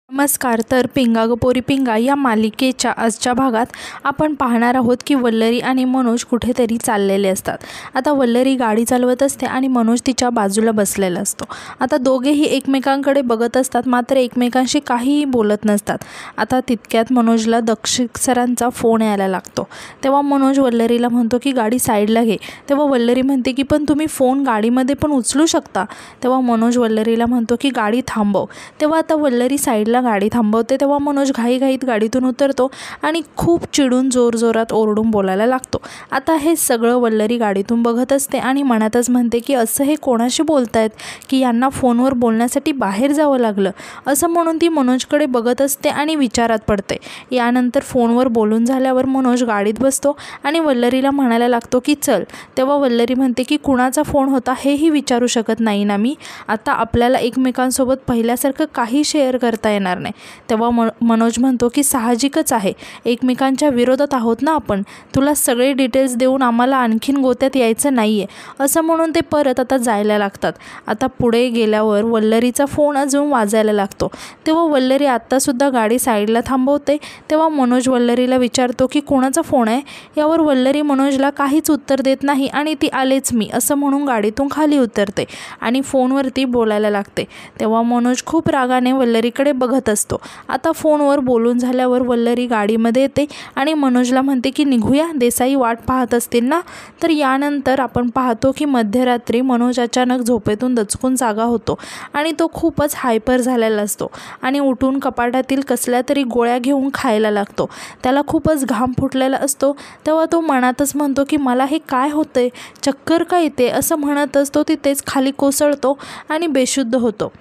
नमस्कार. तर पिंगा ग पोरी पिंगा या मालिकेच्या आजच्या भागात आपण पाहणार आहोत की वल्लरी आणि मनोज कुठेतरी चाललेले असतात. आता वल्लरी गाडी चालवत असते आणि मनोज तिच्या बाजूला बसलेला असतो. आता दोघेही एकमेकांकडे बघत असतात, मात्र एकमेकांशी काहीही बोलत नसतात. आता तितक्यात मनोजला दक्षिक सरांचा फोन यायला लागतो. तेव्हा मनोज वल्लरीला म्हणतो की गाडी साईडला घे. तेव्हा वल्लरी म्हणते की पण तुम्ही फोन गाडीमध्ये पण उचलू शकता. तेव्हा मनोज वल्लरीला म्हणतो की गाडी थांबव. तेव्हा आता वल्लरी साईडला गाडी थांबवते. तेव्हा मनोज घाईघाईत गाडीतून उतरतो आणि खूप चिडून जोरजोरात ओरडून बोलायला लागतो. आता हे सगळं वल्लरी गाडीतून बघत असते आणि मनातच म्हणते की असं हे कोणाशी बोलतायत की यांना फोनवर बोलण्यासाठी बाहेर जावं लागलं. असं म्हणून ती मनोजकडे बघत असते आणि विचारात पडते. यानंतर फोनवर बोलून झाल्यावर मनोज गाडीत बसतो आणि वल्लरीला म्हणायला लागतो की चल. तेव्हा वल्लरी म्हणते की कुणाचा फोन होता हेही विचारू शकत नाही ना मी. आता आपल्याला एकमेकांसोबत पहिल्यासारखं काही शेअर करता येणार नाही. तेव्हा मनोज म्हणतो की साहजिकच आहे, एकमेकांच्या विरोधात आहोत ना आपण. तुला सगळे डिटेल्स देऊन आम्हाला आणखीन गोत्यात यायचं नाही आहे. असं म्हणून ते परत आता जायला लागतात. आता पुढे गेल्यावर वल्लरीचा फोन अजून वाजायला लागतो. तेव्हा वल्लरी आत्तासुद्धा गाडी साईडला थांबवते. तेव्हा मनोज वल्लरीला विचारतो की कोणाचा फोन आहे. यावर वल्लरी मनोजला काहीच उत्तर देत नाही आणि ती आलेच मी असं म्हणून गाडीतून खाली उतरते आणि फोनवरती बोलायला लागते. तेव्हा मनोज खूप रागाने वल्लरीकडे बघत असतो. आता फोनवर बोलून झाल्यावर वल्लरी गाडीमध्ये येते आणि मनोजला म्हणते की निघूया, देसाई वाट पाहत असतील ना. तर यानंतर आपण पाहतो की मध्यरात्री मनोज अचानक झोपेतून दचकून जागा होतो आणि तो खूपच हायपर झालेला असतो आणि उठून कपाटातील कसल्या तरी गोळ्या घेऊन खायला लागतो. त्याला खूपच घाम फुटलेला असतो. तेव्हा तो मनातच म्हणतो की मला हे काय होतंय, चक्कर का येते असं म्हणतच तो तिथेच खाली कोसळतो आणि बेशुद्ध होतो.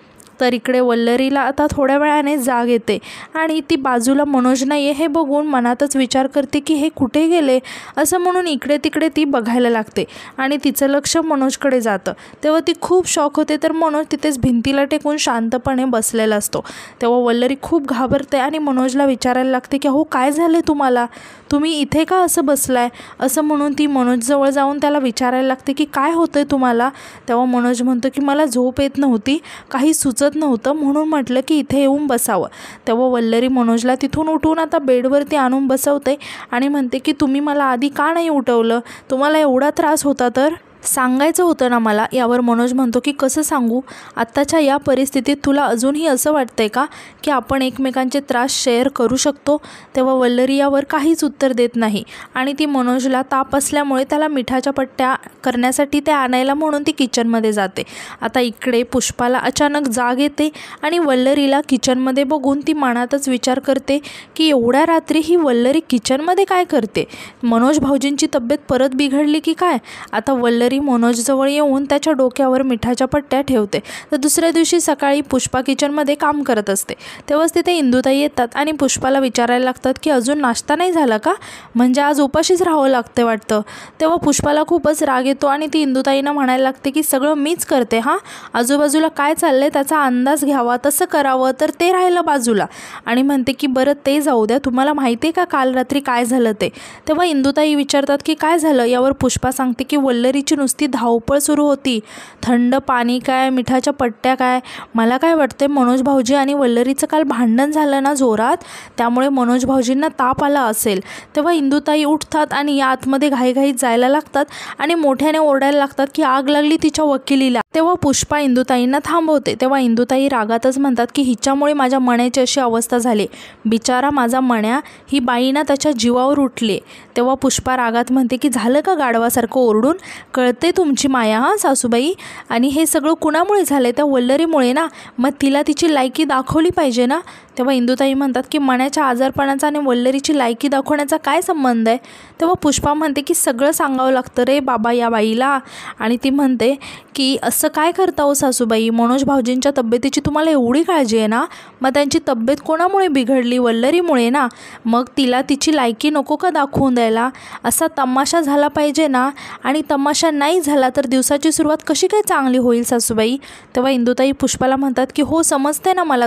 तर इकडे वल्लरीला आता थोड्या वेळाने जाग येते आणि ती बाजूला मनोज नाही आहे हे बघून मनातच विचार करते की हे कुठे गेले. असं म्हणून इकडे तिकडे ती बघायला लागते आणि तिचं लक्ष मनोजकडे जातं. तेव्हा ती खूप शॉक होते. तर मनोज तिथेच भिंतीला टेकून शांतपणे बसलेला असतो. तेव्हा वल्लरी खूप घाबरते आणि मनोजला विचारायला लागते की अहो काय झालं तुम्हाला, तुम्ही इथे का असं बसलाय. असं म्हणून ती मनोजजवळ जाऊन त्याला विचारायला लागते की काय होतंय तुम्हाला. तेव्हा मनोज म्हणतो की मला झोप येत नव्हती, काही सुचत नव्हतं म्हणून म्हटलं की इथे येऊन बसावं. तेव्हा वल्लरी मनोजला तिथून उठून आता बेडवरती आणून बसवते आणि म्हणते की तुम्ही मला आधी का नाही उठवलं, तुम्हाला एवढा त्रास होता तर सांगायचं होतं ना मला. यावर मनोज म्हणतो की कसं सांगू, आत्ताच्या या परिस्थितीत तुला अजूनही असं वाटतंय का की आपण एकमेकांचे त्रास शेअर करू शकतो. तेव्हा वल्लरी यावर काहीच उत्तर देत नाही आणि ती मनोजला ताप असल्यामुळे त्याला मिठाच्या पट्ट्या करण्यासाठी ते आणायला म्हणून ती किचनमध्ये जाते. आता इकडे पुष्पाला अचानक जाग येते आणि वल्लरीला किचनमध्ये बघून ती मनातच विचार करते की एवढ्या रात्री ही वल्लरी किचनमध्ये काय करते, मनोज भाऊजींची तब्येत परत बिघडली की काय. आता वल्लरी मनोजजवळ येऊन त्याच्या डोक्यावर मिठाच्या पट्ट्या ठेवते. तर दुसऱ्या दिवशी सकाळी पुष्पा किचनमध्ये काम करत असते. तेव्हाच तिथे इंदुताई येतात आणि पुष्पाला विचारायला लागतात की अजून नाश्ता नाही झाला का, म्हणजे आज उपाशीच राहावं लागते वाटतं. तेव्हा पुष्पाला खूपच राग येतो आणि ती इंदुताईंना म्हणायला लागते की सगळं मीच करते, हां आजूबाजूला काय चाललंय त्याचा अंदाज घ्यावा, तसं करावं. तर ते राहिलं बाजूला आणि म्हणते की बरं ते जाऊ द्या, तुम्हाला माहिती आहे का काल रात्री काय झालं ते. तेव्हा इंदुताई विचारतात की काय झालं. यावर पुष्पा सांगते की वल्लरीची नुसती धावपळ सुरू होती, थंड पाणी काय, मिठाच्या पट्ट्या काय. मला काय वाटते मनोज भाऊजी आणि वल्लरीचं काल भांडण झालं ना जोरात, त्यामुळे मनोज भाऊजींना ताप आला असेल. तेव्हा इंदुताई उठतात आणि या आतमध्ये घाईघाईत जायला लागतात आणि मोठ्याने ओरडायला लागतात की आग लागली तिच्या वकिलीला. तेव्हा पुष्पा इंदुताईंना थांबवते. तेव्हा इंदुताई रागातच म्हणतात की हिच्यामुळे माझ्या मण्याची अशी अवस्था झाली, बिचारा माझा मण्या, ही बाई ना त्याच्या जीवावर उठले. तेव्हा पुष्पा रागात म्हणते की झालं का गाढवासारखं ओरडून, कळते तुमची माया हां सासूबाई, आणि हे सगळं कुणामुळे झालं, त्या वल्लरीमुळे ना, मग तिला तिची लायकी दाखवली पाहिजे ना. तेव्हा इंदुताई म्हणतात की मण्याच्या आजारपणाचा आणि वल्लरीची लायकी दाखवण्याचा काय संबंध आहे. तेव्हा पुष्पा म्हणते की सगळं सांगावं लागतं रे बाबा या बाईला. आणि ती म्हणते की असं काय करता हो सासूबाई, मनोज भाऊजींच्या तब्येतीची तुम्हाला एवढी काळजी आहे ना, मग त्यांची तब्येत कोणामुळे बिघडली, वल्लरीमुळे ना, मग तिला तिची लायकी नको का दाखवून द्यायला. असा तमाशा झाला पाहिजे ना, आणि तमाशा नाही झाला तर दिवसाची सुरुवात कशी काय चांगली होईल सासूबाई? तेव्हा इंदुताई पुष्पाला म्हणतात की हो समजते ना मला,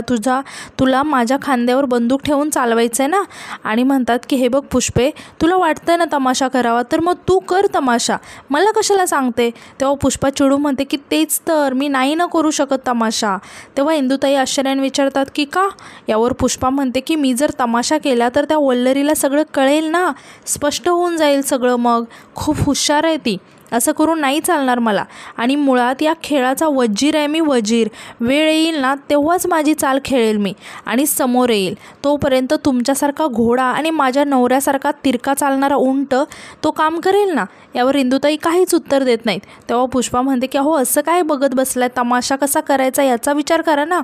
तुला माझ्या खांद्यावर बंदूक ठेवून चालवायचं आहे ना. आणि म्हणतात की हे बघ पुष्पे, तुला वाटतं ना तमाशा करावा तर मग तू कर तमाशा, मला कशाला सांगते. तेव्हा पुष्पा चिडून म्हणते की तेच तर, मी नाही ना करू शकत तमाशा. तेव्हा इंदुताई आश्चर्याने विचारतात की का? यावर पुष्पा म्हणते की मी जर तमाशा केला तर त्या वल्लरीला सगळं कळेल ना, स्पष्ट होऊन जाईल सगळं, मग खूप हुशार आहे ती, असं करून नाही चालणार मला. आणि मुळात या खेळाचा वजीर आहे मी, वजीर. वेळ येईल ना तेव्हाच माझी चाल खेळेल मी आणि समोर येईल. तोपर्यंत तुमच्यासारखा घोडा आणि माझ्या नवऱ्यासारखा तिरका चालणारा उंट तो काम करेल ना. यावर इंदुताई काहीच उत्तर देत नाहीत. तेव्हा पुष्पा म्हणते की अहो असं काय बघत बसलाय, तमाशा कसा करायचा याचा विचार करा ना.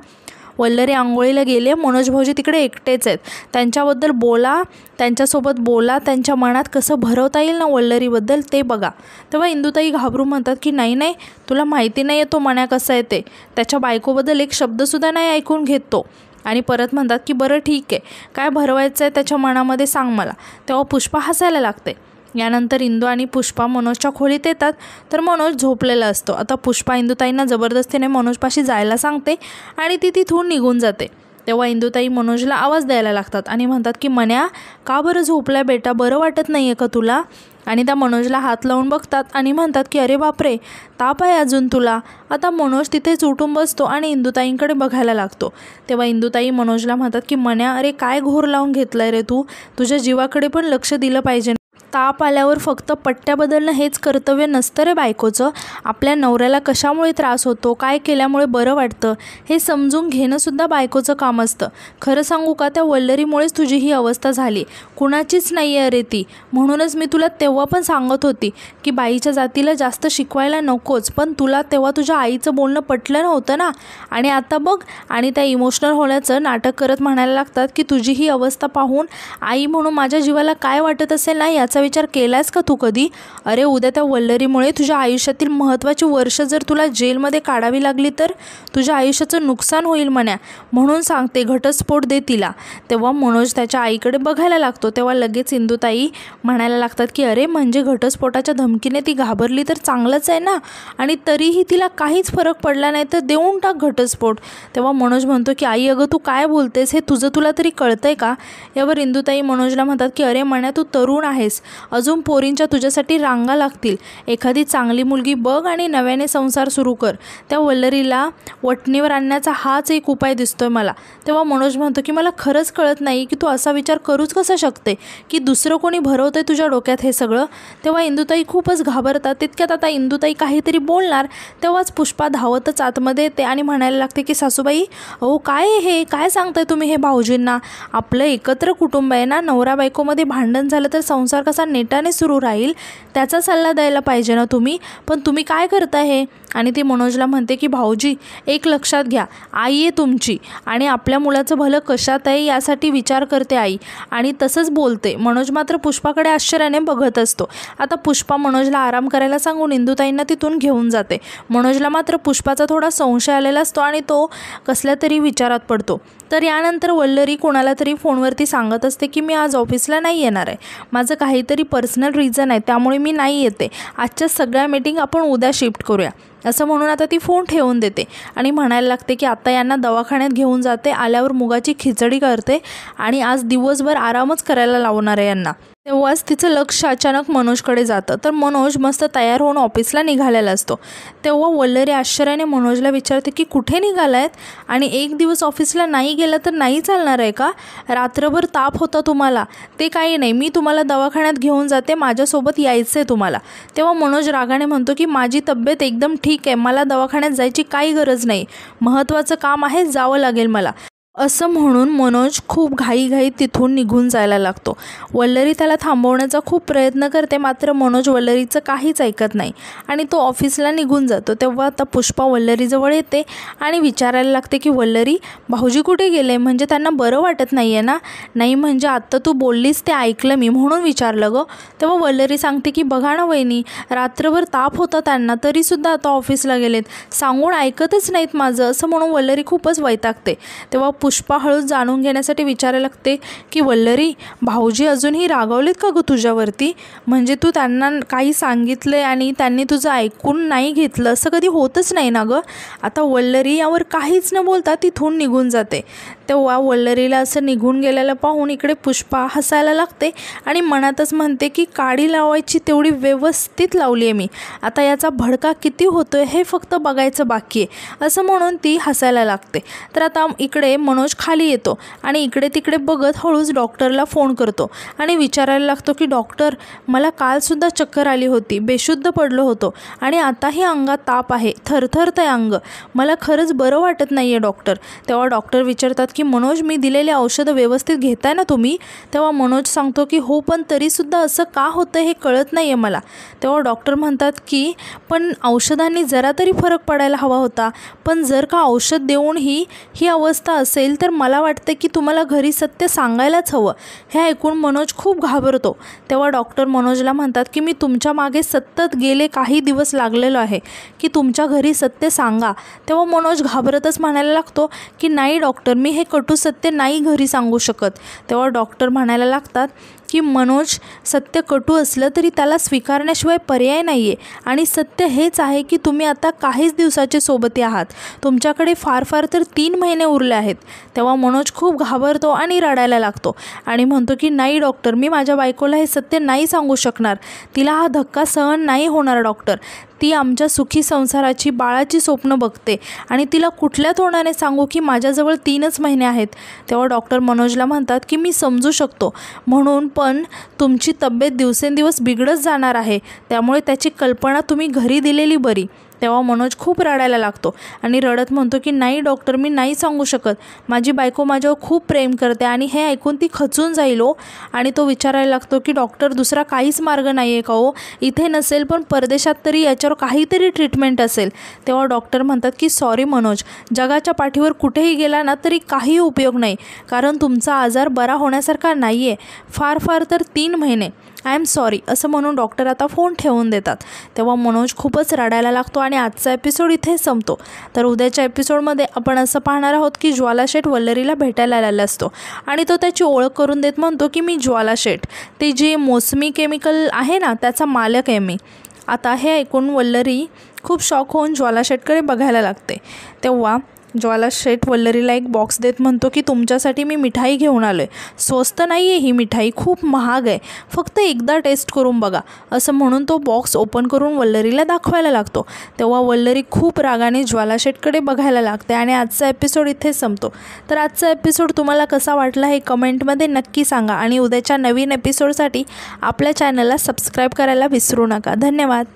वल्लरी आंघोळीला गेले, मनोज भाऊजी तिकडे एकटेच आहेत. त्यांच्याबद्दल बोला, त्यांच्यासोबत बोला, त्यांच्या मनात कसं भरवता येईल ना वल्लरीबद्दल ते बघा. तेव्हा इंदुताई घाबरून म्हणतात की नाही नाही, तुला माहिती नाही आहे तो मण्या कसा आहे ते, त्याच्या बायकोबद्दल एक शब्दसुद्धा नाही ऐकून घेत तो. आणि परत म्हणतात की बरं ठीक आहे, काय भरवायचं आहे त्याच्या मनामध्ये सांग मला. तेव्हा पुष्पा हसायला लागते. यानंतर इंदू आणि पुष्पा मनोजच्या खोलीत येतात तर मनोज झोपलेला असतो. आता पुष्पा इंदुताईंना जबरदस्तीने मनोजपाशी जायला सांगते आणि ती तिथून निघून जाते. तेव्हा इंदुताई मनोजला आवाज द्यायला लागतात आणि म्हणतात की मन्या, का बरं झोपलाय बेटा, बरं वाटत नाही आहे का तुला? आणि त्या मनोजला हात लावून बघतात आणि म्हणतात की अरे बापरे, ताप आहे अजून तुला. आता मनोज तिथेच उठून बसतो आणि इंदुताईंकडे बघायला लागतो. तेव्हा इंदुताई मनोजला म्हणतात की मन्या, अरे काय घोर लावून घेतलाय रे तू, तुझ्या जीवाकडे पण लक्ष दिलं पाहिजे. ताप आल्यावर फक्त पट्ट्या बदलणं हेच कर्तव्य नसतं रे बायकोचं. आपल्या नवऱ्याला कशामुळे त्रास होतो, काय केल्यामुळे बरं वाटतं हे समजून घेणंसुद्धा बायकोचं काम असतं. खरं सांगू का, त्या वल्लरीमुळेच तुझी ही अवस्था झाली, कुणाचीच नाही आहे रे ती. म्हणूनच मी तुला तेव्हा पण सांगत होती की बाईच्या जातीला जास्त शिकवायला नकोच, पण तुला तेव्हा तुझ्या आईचं बोलणं पटलं नव्हतं ना. आणि आता बघ, आणि त्या इमोशनल होण्याचं नाटक करत म्हणायला लागतात की तुझी ही अवस्था पाहून आई म्हणून माझ्या जीवाला काय वाटत असेल ना याचा विचार केलायस का तू कधी? अरे उद्या त्या वल्लरीमुळे तुझ्या आयुष्यातील महत्त्वाची वर्ष जर तुला जेलमध्ये काढावी लागली तर तुझ्या आयुष्याचं नुकसान होईल मन्या. म्हणून सांगते, घटस्फोट दे तिला. तेव्हा मनोज त्याच्या आईकडे बघायला लागतो. तेव्हा लगेच इंदुताई म्हणायला लागतात की अरे म्हणजे घटस्फोटाच्या धमकीने ती घाबरली तर चांगलंच आहे ना, आणि तरीही तिला काहीच फरक पडला नाही तर देऊन टाक घटस्फोट. तेव्हा मनोज म्हणतो की आई अगं तू काय बोलतेस, हे तुझं तुला तरी कळतंय का? यावर इंदुताई मनोजला म्हणतात की अरे मन्या, तू तरुण आहेस, अजून पोरींच्या तुझ्यासाठी रांगा लागतील. एखादी चांगली मुलगी बघ आणि नव्याने संसार सुरू कर. त्या वल्लरीला वटणीवर आणण्याचा हाच एक उपाय दिसतोय मला. तेव्हा मनोज म्हणतो की मला खरंच कळत नाही की तू असा विचार करूच कसा शकते की दुसरं कोणी भरवतंय तुझ्या डोक्यात हे सगळं. तेव्हा इंदुताई खूपच घाबरतात. तितक्यात आता इंदुताई काहीतरी बोलणार तेव्हाच पुष्पा धावतच आतमध्ये येते आणि म्हणायला लागते की सासूबाई, अहो काय हे, काय सांगताय तुम्ही हे भाऊजींना? आपलं एकत्र कुटुंब आहे ना, नवरा बायकोमध्ये भांडण झालं तर संसार कसा नेटाने सुरू राहील त्याचा सल्ला द्यायला पाहिजे ना तुम्ही, पण तुम्ही काय करता हे? आणि ती मनोजला म्हणते की भाऊजी एक लक्षात घ्या, आई आहे तुमची आणि आपल्या मुलाचं भलं कशात आहे यासाठी विचार करते आई, आणि तसंच बोलते. मनोज मात्र पुष्पाकडे आश्चर्याने बघत असतो. आता पुष्पा मनोजला आराम करायला सांगून इंदुताईंना तिथून घेऊन जाते. मनोजला मात्र पुष्पाचा थोडा संशय आलेला असतो आणि तो कसल्या तरी विचारात पडतो. तर यानंतर वल्लरी कोणाला तरी फोनवरती सांगत असते की मी आज ऑफिसला नाही येणार आहे, माझं काहीतरी पर्सनल रिझन आहे त्यामुळे मी नाही येते, आजच्या सगळ्या मीटिंग आपण उद्या शिफ्ट करूया. असं म्हणून आता ती फोन ठेवून देते आणि म्हणायला लागते की आता यांना दवाखान्यात घेऊन जाते, आल्यावर मुगाची खिचडी करते आणि आज दिवसभर आरामच करायला लावणार आहे यांना. तेव्हाच तिचं लक्ष अचानक मनोजकडे जातं. तर मनोज मस्त तयार होऊन ऑफिसला निघालेला असतो. तेव्हा वल्लरी आश्चर्याने मनोजला विचारते की कुठे निघालायत आणि एक दिवस ऑफिसला नाही गेला तर नाही चालणार आहे का? रात्रभर ताप होता तुम्हाला, ते काही नाही, मी तुम्हाला दवाखान्यात घेऊन जाते, माझ्यासोबत यायचं आहे तुम्हाला. तेव्हा मनोज रागाने म्हणतो की माझी तब्येत एकदम ठीक आहे, मला दवाखान्यात जायची काही गरज नाही, महत्त्वाचं काम आहे, जावं लागेल मला. असं म्हणून मनोज खूप घाईघाईत तिथून निघून जायला लागतो. वल्लरी त्याला थांबवण्याचा खूप प्रयत्न करते, मात्र मनोज वल्लरीचं काहीच ऐकत नाही आणि तो ऑफिसला निघून जातो. तेव्हा आता पुष्पा वल्लरीजवळ येते आणि विचारायला लागते की वल्लरी, भाऊजी कुठे गेले, म्हणजे त्यांना बरं वाटत नाही आहे ना? नाही म्हणजे आत्ता तू बोललीस ते ऐकलं मी म्हणून विचारलं गं. तेव्हा वल्लरी सांगते की बघा ना वहिनी, रात्रभर ताप होता त्यांना तरीसुद्धा आता ऑफिसला गेलेत, सांगून ऐकतच नाहीत माझं. असं म्हणून वल्लरी खूपच वैतागते. तेव्हा पुष्पा हळूच जाणून घेण्यासाठी विचारायला लागते की वल्लरी, भाऊजी अजूनही रागावलेत का गं तुझ्यावरती? म्हणजे तू त्यांना काही सांगितले आणि त्यांनी तुझं ऐकून नाही घेतलं, असं कधी होतच नाही ना गं? आता वल्लरी यावर काहीच न बोलता तिथून निघून जाते. तेव्हा वल्लरीला असं निघून गेलेलं पाहून इकडे पुष्पा हसायला लागते आणि मनातच म्हणते की काडी लावायची तेवढी व्यवस्थित लावली आहे मी, आता याचा भडका किती होतोय हे फक्त बघायचं बाकी आहे, असं म्हणून ती हसायला लागते. तर आता इकडे मनोज खाली येतो आणि इकडे तिकडे बघत हळूच डॉक्टरला फोन करतो आणि विचारायला लागतो की डॉक्टर, मला कालसुद्धा चक्कर आली होती, बेशुद्ध पडलो होतो आणि आताही अंगात ताप आहे, थरथरतंय अंग, मला खरंच बरं वाटत नाही आहे डॉक्टर. तेव्हा डॉक्टर विचारतात की मनोज, मी दिलेले औषधं व्यवस्थित घेताय ना तुम्ही? तेव्हा मनोज सांगतो की हो, पण तरीसुद्धा असं का होतं हे कळत नाही आहे मला. तेव्हा डॉक्टर म्हणतात की पण औषधांनी जरा तरी फरक पडायला हवा होता, पण जर का औषध देऊनही ही अवस्था असेल तर मला वाटते की तुम्हाला घरी सत्य सांगायलाच हवं. हे ऐकून मनोज खूप घाबरतो. तेव्हा डॉक्टर मनोजला म्हणतात की मी तुमच्या मागे सतत गेले काही दिवस लागलेलो आहे की तुमच्या घरी सत्य सांगा. तेव्हा मनोज घाबरतच म्हणायला लागतो की नाही डॉक्टर, मी हे कटू सत्य नाही घरी सांगू शकत. तेव्हा डॉक्टर म्हणायला लागतात की मनोज, सत्य कटू असलं तरी त्याला स्वीकारण्याशिवाय पर्याय नाही आहे आणि सत्य हेच आहे की तुम्ही आता काहीच दिवसाचे सोबती आहात, तुमच्याकडे फार फार तर 3 महिने उरले आहेत. तेव्हा मनोज खूप घाबरतो आणि रडायला लागतो आणि म्हणतो की नाही डॉक्टर, मी माझ्या बायकोला हे सत्य नाही सांगू शकणार, तिला हा धक्का सहन नाही होणार डॉक्टर, ती आमच्या सुखी संसाराची, बाळाची स्वप्न बघते आणि तिला कुठल्या तोंडाने सांगू की माझ्याजवळ 3च महिने आहेत. तेव्हा डॉक्टर मनोजला म्हणतात की मी समजू शकतो म्हणून, पण तुमची तब्येत दिवसेंदिवस बिघडत जाणार आहे, त्यामुळे त्याची कल्पना तुम्ही घरी दिलेली बरी. तेव्हा मनोज खूप रडायला लागतो आणि रडत म्हणतो की नाही डॉक्टर, मी नाही सांगू शकत, माझी बायको माझ्यावर खूप प्रेम करते आणि हे ऐकून ती खचून जाईल हो. आणि तो विचारायला लागतो की डॉक्टर, दुसरा काहीच मार्ग नाही आहे का हो? इथे नसेल पण परदेशात तरी याच्यावर काहीतरी ट्रीटमेंट असेल. तेव्हा डॉक्टर म्हणतात की सॉरी मनोज, जगाच्या पाठीवर कुठेही गेला ना तरी काही उपयोग नाही, कारण तुमचा आजार बरा होण्यासारखा नाही आहे, फार फार तर 3 महिने, आय एम सॉरी, असं म्हणून डॉक्टर आता फोन ठेवून देतात. तेव्हा मनोज खूपच रडायला लागतो आणि आजचा एपिसोड इथे संपतो. तर उद्याच्या एपिसोडमध्ये आपण असं पाहणार आहोत की ज्वाला शेठ वल्लरीला भेटायला आलेला असतो आणि तो त्याची ओळख करून देत म्हणतो की मी ज्वाला शेठ, ते जे मोसमी केमिकल आहे ना त्याचा मालक आहे मी. आता हे ऐकून वल्लरी खूप शॉक होऊन ज्वाला शेठकडे बघायला लागते. तेव्हा ज्वाला शेठ वल्लरीला एक बॉक्स देत म्हणतो की तुमच्यासाठी मी मिठाई घेऊन आलो आहे, स्वस्त नाही आहे ही मिठाई, खूप महाग आहे, फक्त एकदा टेस्ट करून बघा, असं म्हणून तो बॉक्स ओपन करून वल्लरीला दाखवायला लागतो. तेव्हा वल्लरी खूप रागाने ज्वाला शेठकडे बघायला लागते आणि आजचा एपिसोड इथे संपतो. तर आजचा एपिसोड तुम्हाला कसा वाटला हे कमेंटमध्ये नक्की सांगा आणि उद्याच्या नवीन एपिसोडसाठी आपल्या चॅनलला सबस्क्राईब करायला विसरू नका. धन्यवाद.